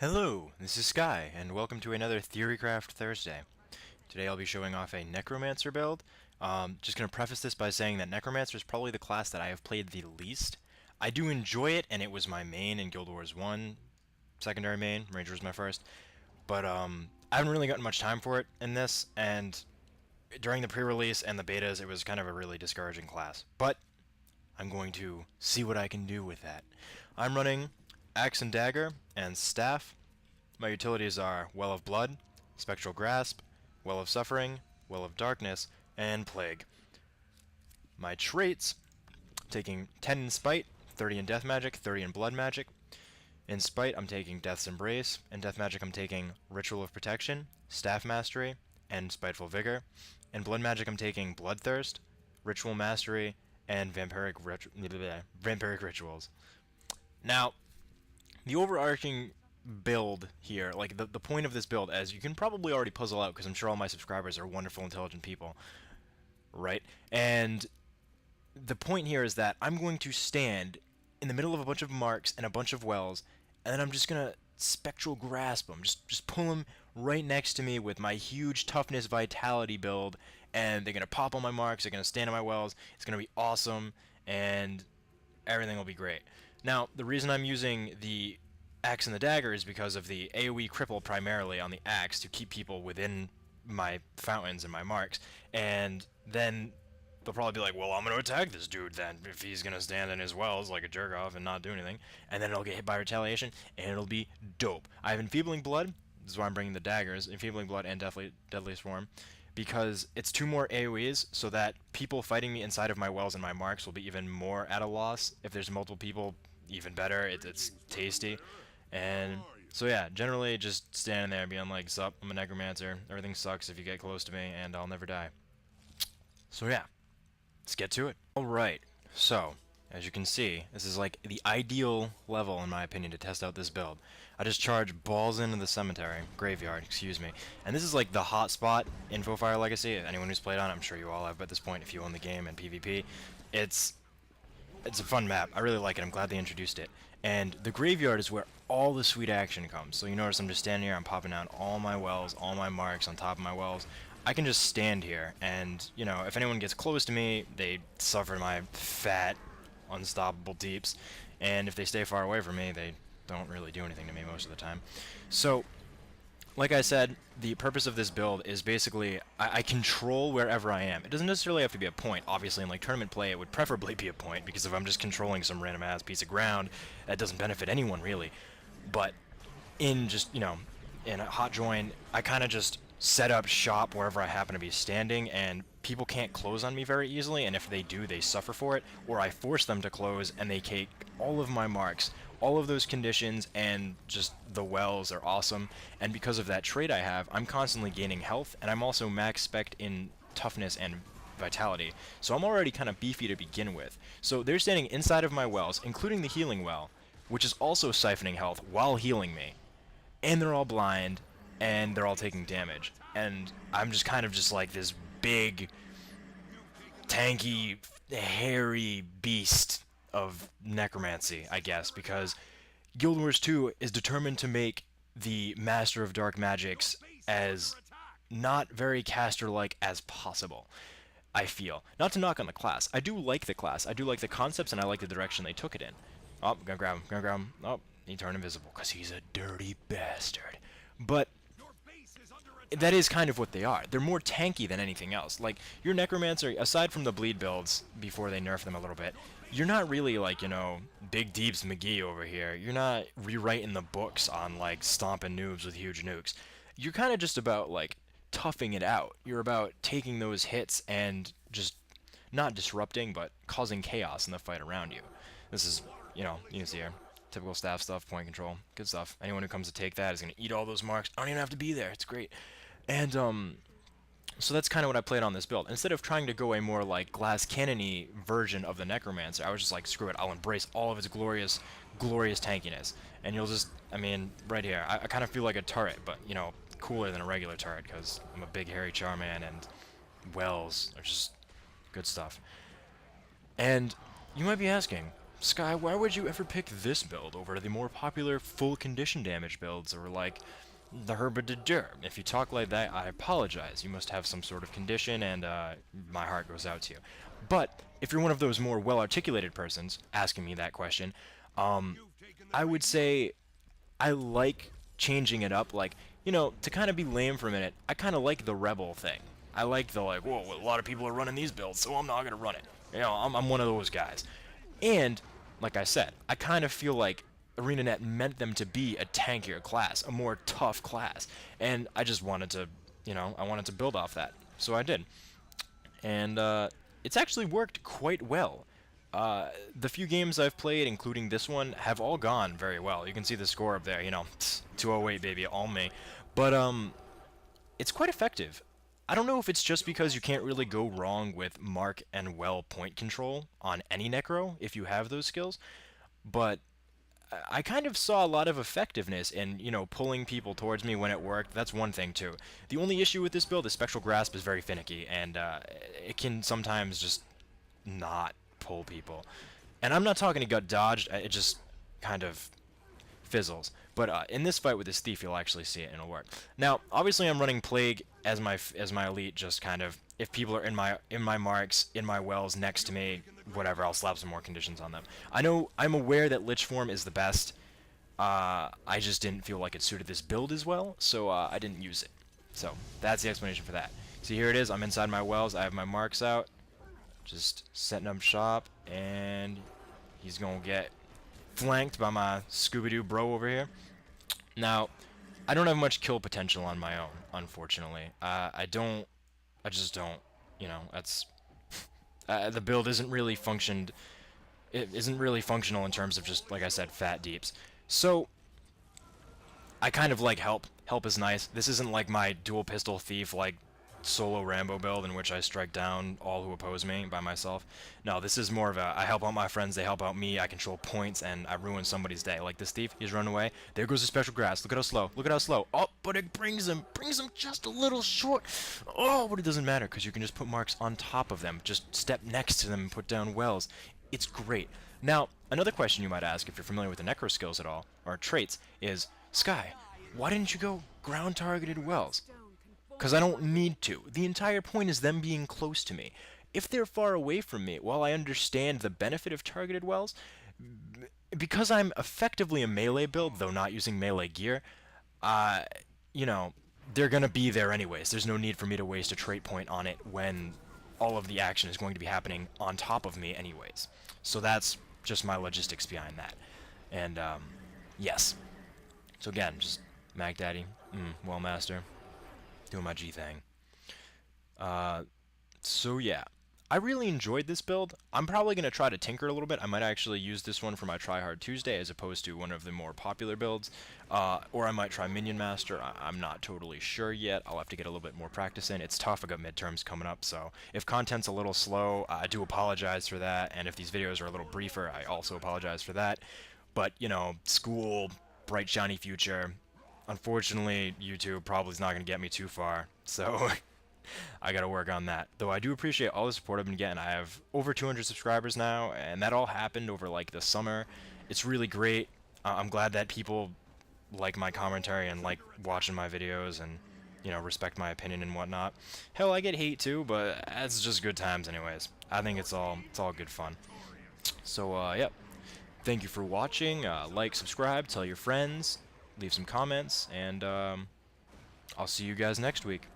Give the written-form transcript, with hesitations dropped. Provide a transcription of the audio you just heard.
Hello, this is Sky, and welcome to another Theorycraft Thursday. Today I'll be showing off a necromancer build. Just going to preface this by saying that necromancer is probably the class that I have played the least. I do enjoy it, and it was my main in Guild Wars 1, secondary main, Ranger was my first, but I haven't really gotten much time for it in this, and during the pre-release and the betas it was kind of a really discouraging class. But I'm going to see what I can do with that. I'm running Axe and Dagger and Staff. My utilities are Well of Blood, Spectral Grasp, Well of Suffering, Well of Darkness, and Plague. My traits, taking 10 in Spite, 30 in Death Magic, 30 in Blood Magic. In Spite, I'm taking Death's Embrace. In Death Magic, I'm taking Ritual of Protection, Staff Mastery, and Spiteful Vigor. In Blood Magic, I'm taking Bloodthirst, Ritual Mastery, and Vampiric Rituals. Now, the overarching build here, like the point of this build, as you can probably already puzzle out because I'm sure all my subscribers are wonderful, intelligent people, right? And the point here is that I'm going to stand in the middle of a bunch of marks and a bunch of wells, and then I'm just going to spectral grasp them, just pull them right next to me with my huge toughness vitality build, and they're going to pop on my marks, they're going to stand on my wells, it's going to be awesome, and everything will be great. Now, the reason I'm using the Axe and the Dagger is because of the AoE cripple primarily on the Axe to keep people within my fountains and my marks, and then they'll probably be like, well, I'm going to attack this dude then, if he's going to stand in his wells like a jerk-off and not do anything, and then it'll get hit by retaliation, and it'll be dope. I have Enfeebling Blood, this is why I'm bringing the daggers, Enfeebling Blood and Deadly Swarm, because it's 2 more AoEs, so that people fighting me inside of my wells and my marks will be even more at a loss. If there's multiple people, even better, it's tasty. And so yeah, generally just standing there being like, sup, I'm a necromancer, everything sucks if you get close to me, and I'll never die. So yeah, let's get to it. Alright, so, as you can see, this is like the ideal level, in my opinion, to test out this build. I just charge balls into the cemetery, graveyard, excuse me, and this is like the hot spot in Fire Legacy. Anyone who's played on it, I'm sure you all have at this point if you own the game and PvP. It's a fun map. I really like it. I'm glad they introduced it. And the graveyard is where all the sweet action comes. So you notice I'm just standing here, I'm popping out all my wells, all my marks on top of my wells. I can just stand here, and, you know, if anyone gets close to me, they suffer my fat, unstoppable deeps. And if they stay far away from me, they don't really do anything to me most of the time. So, like I said, the purpose of this build is basically I control wherever I am. It doesn't necessarily have to be a point. Obviously, in like tournament play, it would preferably be a point, because if I'm just controlling some random ass piece of ground, that doesn't benefit anyone really. But in just, you know, in a hot join, I kind of just set up shop wherever I happen to be standing, and people can't close on me very easily, and if they do, they suffer for it, or I force them to close and they take all of my marks. All of those conditions and just the wells are awesome, and because of that trait I have, I'm constantly gaining health, and I'm also max spec'd in toughness and vitality, so I'm already kind of beefy to begin with. So they're standing inside of my wells, including the healing well, which is also siphoning health while healing me, and they're all blind, and they're all taking damage, and I'm just kind of just like this big, tanky, hairy beast of necromancy, I guess, because Guild Wars 2 is determined to make the Master of Dark Magics as not very caster-like as possible, I feel. Not to knock on the class. I do like the class. I do like the concepts, and I like the direction they took it in. Oh, gonna grab him, gonna grab him. Oh, he turned invisible, because he's a dirty bastard. But that is kind of what they are. They're more tanky than anything else. Like, your Necromancer, aside from the bleed builds, before they nerf them a little bit, you're not really, like, you know, Big Deeps McGee over here. You're not rewriting the books on, like, stomping noobs with huge nukes. You're kind of just about, like, toughing it out. You're about taking those hits and just not disrupting, but causing chaos in the fight around you. This is, you know, you can see here. Typical staff stuff, point control, good stuff. Anyone who comes to take that is going to eat all those marks. I don't even have to be there. It's great. And, so that's kind of what I played on this build. Instead of trying to go a more, like, glass cannon-y version of the Necromancer, I was just like, screw it, I'll embrace all of its glorious, glorious tankiness. And you'll just, I mean, right here, I kind of feel like a turret, but, you know, cooler than a regular turret, because I'm a big, hairy Charman, and wells are just good stuff. And you might be asking, Sky, why would you ever pick this build over the more popular full condition damage builds, or like the Herba de Dur? If you talk like that, I apologize. You must have some sort of condition, and my heart goes out to you. But if you're one of those more well-articulated persons asking me that question, I would say I like changing it up, like, to kind of be lame for a minute, I kind of like the rebel thing. I like the, like, whoa, a lot of people are running these builds, so I'm not going to run it. I'm one of those guys. And, like I said, I kind of feel like ArenaNet meant them to be a tankier class, a more tough class. And I just wanted to, I wanted to build off that. So I did. And it's actually worked quite well. The few games I've played, including this one, have all gone very well. You can see the score up there, 208, baby, all me. But, it's quite effective. I don't know if it's just because you can't really go wrong with mark and well point control on any Necro if you have those skills, but I kind of saw a lot of effectiveness in, pulling people towards me when it worked. That's one thing, too. The only issue with this build is Spectral Grasp is very finicky, and it can sometimes just not pull people. And I'm not talking to gut dodged, it just kind of fizzles. But in this fight with this thief, you'll actually see it and it'll work. Now, obviously, I'm running Plague as my elite. Just kind of, if people are in my marks, in my wells next to me, whatever, I'll slap some more conditions on them. I'm aware that Lich form is the best. I just didn't feel like it suited this build as well, so I didn't use it. So that's the explanation for that. See, here it is. I'm inside my wells. I have my marks out, just setting up shop, and he's gonna get flanked by my Scooby-Doo bro over here. Now, I don't have much kill potential on my own, unfortunately. I just don't, that's, the build isn't really functional in terms of just, like I said, fat deeps. So, I kind of like help. Help is nice. This isn't like my dual pistol thief, like, solo Rambo build in which I strike down all who oppose me by myself. No, this is more of a, I help out my friends, they help out me, I control points, and I ruin somebody's day. Like this thief, he's run away. There goes the Spectral Grasp. Look at how slow. Look at how slow. Oh, but it brings him just a little short. Oh, but it doesn't matter, because you can just put marks on top of them. Just step next to them and put down wells. It's great. Now, another question you might ask, if you're familiar with the Necro skills at all, or traits, is, Sky, why didn't you go ground-targeted wells? Because I don't need to. The entire point is them being close to me. If they're far away from me, while I understand the benefit of targeted wells, because I'm effectively a melee build, though not using melee gear, they're going to be there anyways. There's no need for me to waste a trait point on it when all of the action is going to be happening on top of me anyways. So that's just my logistics behind that. And, yes. So again, just Mac Daddy, Well Master. Doing my G thing. So yeah, I really enjoyed this build. I'm probably going to try to tinker a little bit. I might actually use this one for my Try Hard Tuesday as opposed to one of the more popular builds. Or I might try Minion Master. I'm not totally sure yet. I'll have to get a little bit more practice in. It's tough. I got midterms coming up, so if content's a little slow, I do apologize for that. And if these videos are a little briefer, I also apologize for that. But, school, bright, shiny future. Unfortunately, YouTube probably is not going to get me too far, so I got to work on that. Though I do appreciate all the support I've been getting. I have over 200 subscribers now, and that all happened over, like, the summer. It's really great. I'm glad that people like my commentary and like watching my videos and, respect my opinion and whatnot. Hell, I get hate too, but it's just good times anyways. I think it's all good fun. So, yep. Thank you for watching. Like, subscribe, tell your friends. Leave some comments, and I'll see you guys next week.